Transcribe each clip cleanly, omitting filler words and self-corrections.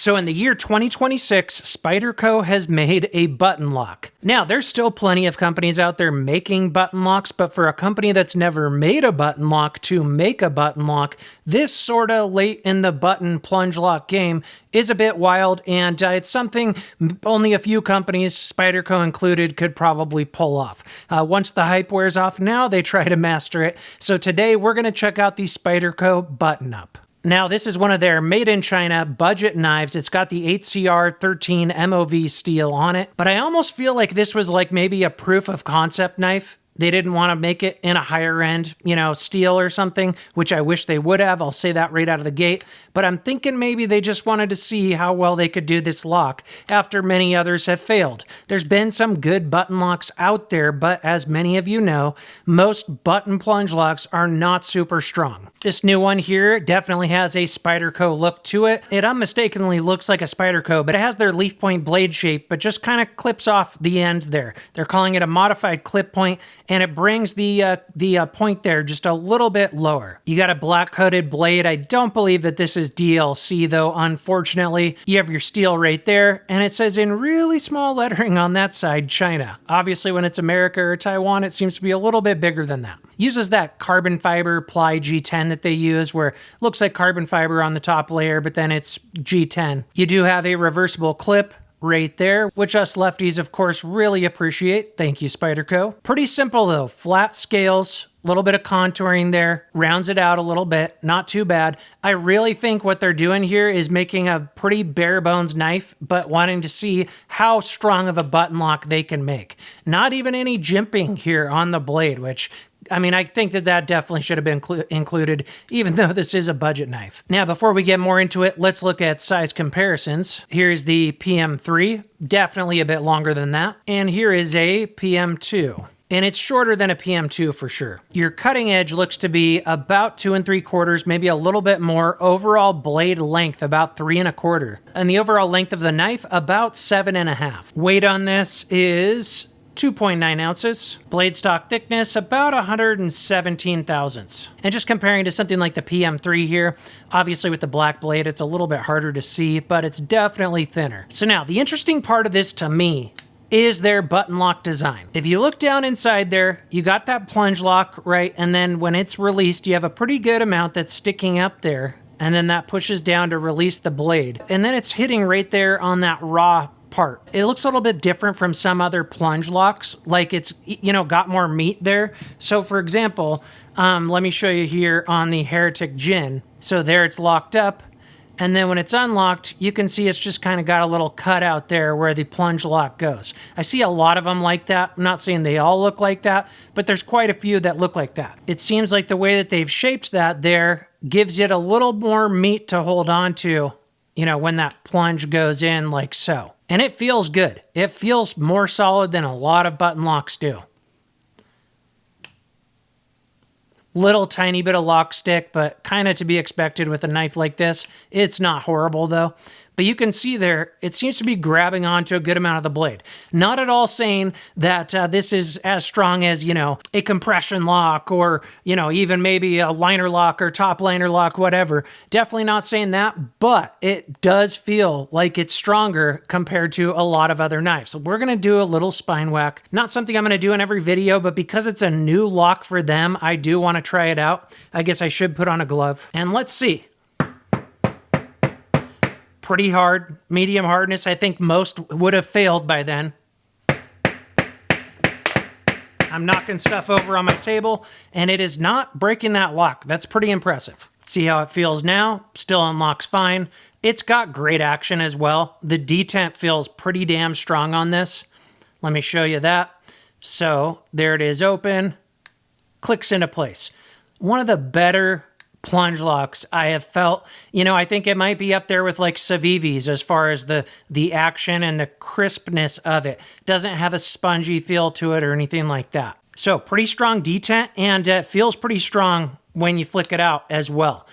So in the year 2026, Spyderco has made a button lock. Now, there's still plenty of companies out there making button locks, but for a company that's never made a button lock to make a button lock, this sort of late in the button plunge lock game is a bit wild, and it's something only a few companies, Spyderco included, could probably pull off. Once the hype wears off, now they try to master it. So today we're going to check out the Spyderco ButtonUp. Now, this is one of their made-in-China budget knives. It's got the 8CR13 MOV steel on it, but I almost feel like this was like maybe a proof of concept knife. They didn't want to make it in a higher end, steel or something, which I wish they would have. I'll say that right out of the gate. But I'm thinking maybe they just wanted to see how well they could do this lock after many others have failed. There's been some good button locks out there, but as many of you know, most button plunge locks are not super strong. This new one here definitely has a Spyderco look to it. It unmistakably looks like a Spyderco, but it has their leaf point blade shape, but just kind of clips off the end there. They're calling it a modified clip point, and it brings the point there just a little bit lower. You got a black coated blade. I don't believe that this is DLC though, unfortunately. You have your steel right there, and it says in really small lettering on that side, China. Obviously, when it's America or Taiwan, it seems to be a little bit bigger than that. Uses that carbon fiber ply G10 that they use, where it looks like carbon fiber on the top layer, but then it's G10. You do have a reversible clip right there, which us lefties, of course, really appreciate. Thank you, Spyderco. Pretty simple though. Flat scales, a little bit of contouring there, rounds it out a little bit, not too bad. I really think what they're doing here is making a pretty bare bones knife, but wanting to see how strong of a button lock they can make. Not even any jimping here on the blade, which I think that definitely should have been included, even though this is a budget knife. Now, before we get more into it, let's look at size comparisons. Here's the PM3, definitely a bit longer than that. And here is a PM2. And it's shorter than a PM2 for sure. Your cutting edge looks to be about 2 3/4, maybe a little bit more. Overall blade length, about 3 1/4. And the overall length of the knife, about 7 1/2. Weight on this is 2.9 ounces. Blade stock thickness, about 117 thousandths. And just comparing to something like the PM3 here, obviously with the black blade, it's a little bit harder to see, but it's definitely thinner. So now, the interesting part of this to me is their button lock design. If you look down inside there, you got that plunge lock, right? And then when it's released, you have a pretty good amount that's sticking up there. And then that pushes down to release the blade. And then it's hitting right there on that raw part. It looks a little bit different from some other plunge locks, like it's, got more meat there. So for example, let me show you here on the Heretic Gin. So there it's locked up. And then when it's unlocked, you can see it's just kind of got a little cut out there where the plunge lock goes. I see a lot of them like that. I'm not saying they all look like that, but there's quite a few that look like that. It seems like the way that they've shaped that there gives it a little more meat to hold on to, when that plunge goes in like so. And it feels good. It feels more solid than a lot of button locks do. Little tiny bit of lock stick, but kind of to be expected with a knife like this. It's not horrible though. But you can see there, it seems to be grabbing onto a good amount of the blade. Not at all saying that this is as strong as, a compression lock or, even maybe a liner lock or top liner lock, whatever. Definitely not saying that, but it does feel like it's stronger compared to a lot of other knives. So we're going to do a little spine whack. Not something I'm going to do in every video, but because it's a new lock for them, I do want to try it out. I guess I should put on a glove. And let's see. Pretty hard, medium hardness. I think most would have failed by then. I'm knocking stuff over on my table, and it is not breaking that lock. That's pretty impressive. See how it feels now? Still unlocks fine. It's got great action as well. The detent feels pretty damn strong on this. Let me show you that. So there it is open, clicks into place. One of the better plunge locks I have felt. I think it might be up there with like Civivi's as far as the action and the crispness of it. Doesn't have a spongy feel to it or anything like that. So pretty strong detent, and it feels pretty strong when you flick it out as well.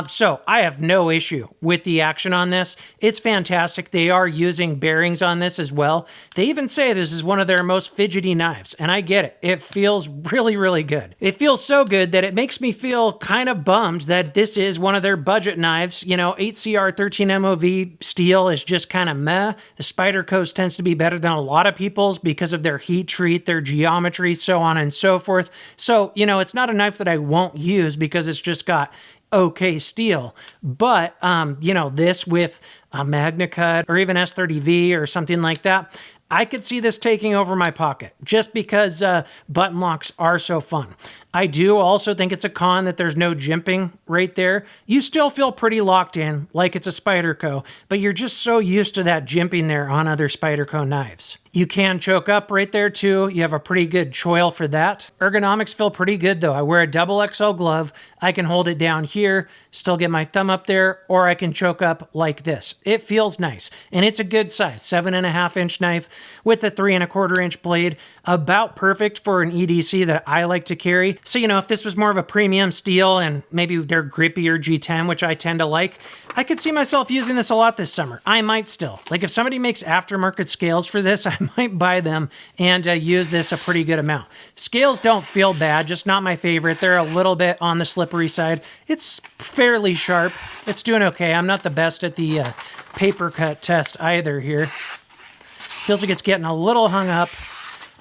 So I have no issue with the action on this. It's fantastic. They are using bearings on this as well. They even say this is one of their most fidgety knives, and I get it. It feels really, really good. It feels so good that it makes me feel kind of bummed that this is one of their budget knives. You know, 8CR 13MOV steel is just kind of meh. The Spyderco's tends to be better than a lot of people's because of their heat treat, their geometry, so on and so forth. So, you know, it's not a knife that I won't use because it's just got okay steel, but you know, this with a MagnaCut or even S30V or something like that, I could see this taking over my pocket just because button locks are so fun. I do also think it's a con that there's no jimping right there. You still feel pretty locked in like it's a Spyderco, but you're just so used to that jimping there on other Spyderco knives. You can choke up right there too. You have a pretty good choil for that. Ergonomics feel pretty good though. I wear a double XL glove. I can hold it down here, still get my thumb up there, or I can choke up like this. It feels nice, and it's a good size, 7.5-inch knife with a 3.25-inch blade, about perfect for an EDC that I like to carry. So, you know, if this was more of a premium steel and maybe their grippier G10, which I tend to like, I could see myself using this a lot this summer. I might still. Like if somebody makes aftermarket scales for this, I might buy them and use this a pretty good amount. Scales don't feel bad, just not my favorite. They're a little bit on the slippery side. It's fairly sharp. It's doing okay. I'm not the best at the paper cut test either here. Feels like it's getting a little hung up.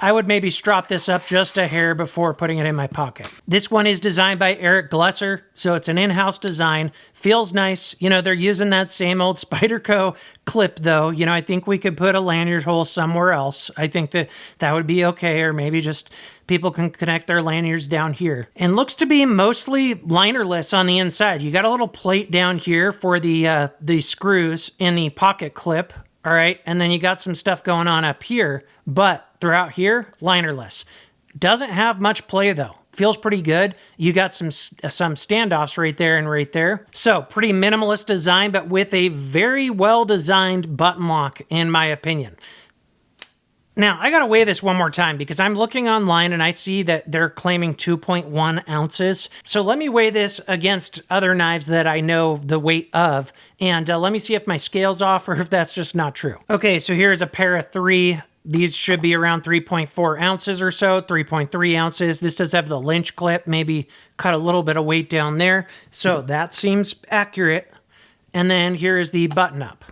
I would maybe strop this up just a hair before putting it in my pocket. This one is designed by Eric Glesser, so it's an in-house design. Feels nice. You know, they're using that same old Spyderco clip, though. You know, I think we could put a lanyard hole somewhere else. I think that that would be okay, or maybe just people can connect their lanyards down here. And looks to be mostly linerless on the inside. You got a little plate down here for the screws in the pocket clip. All right, and then you got some stuff going on up here, but throughout here, linerless. Doesn't have much play though. Feels pretty good. You got some standoffs right there and right there. So pretty minimalist design, but with a very well designed button lock in my opinion. Now, I gotta weigh this one more time because I'm looking online and I see that they're claiming 2.1 ounces. So let me weigh this against other knives that I know the weight of, and let me see if my scale's off or if that's just not true. Okay, so here's a pair of 3. These should be around 3.4 ounces or so, 3.3 ounces. This does have the Lynch clip, maybe cut a little bit of weight down there. So that seems accurate. And then here is the ButtonUp.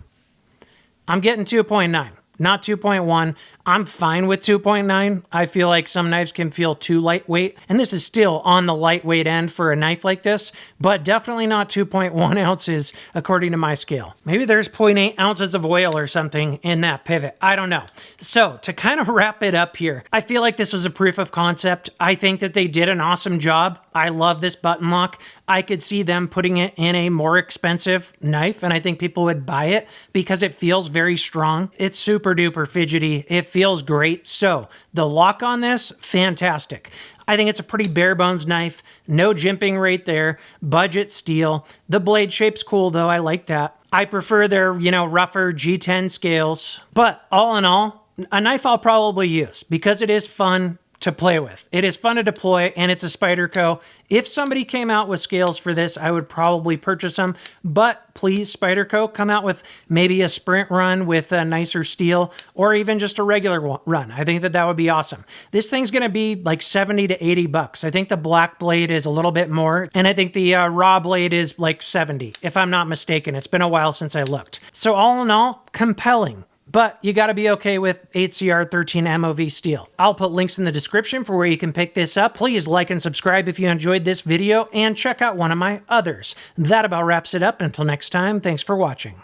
I'm getting 2.9. Not 2.1. I'm fine with 2.9. I feel like some knives can feel too lightweight, and this is still on the lightweight end for a knife like this, but definitely not 2.1 ounces according to my scale. Maybe there's 0.8 ounces of oil or something in that pivot. I don't know. So to kind of wrap it up here, I feel like this was a proof of concept. I think that they did an awesome job. I love this button lock. I could see them putting it in a more expensive knife, and I think people would buy it because it feels very strong. It's super duper fidgety. It feels great. So the lock on this, fantastic. I think it's a pretty bare bones knife. No jimping right there. Budget steel. The blade shape's cool though. I like that. I prefer their, you know, rougher G10 scales. But all in all, a knife I'll probably use because it is fun to play with. It is fun to deploy, and it's a Spyderco. If somebody came out with scales for this, I would probably purchase them, but please, Spyderco, come out with maybe a sprint run with a nicer steel, or even just a regular run. I think that that would be awesome. This thing's gonna be like 70 to 80 bucks. I think the black blade is a little bit more, and I think the raw blade is like 70, if I'm not mistaken. It's been a while since I looked. So all in all, compelling. But you gotta be okay with 8CR 13MOV steel. I'll put links in the description for where you can pick this up. Please like and subscribe if you enjoyed this video, and check out one of my others. That about wraps it up. Until next time, thanks for watching.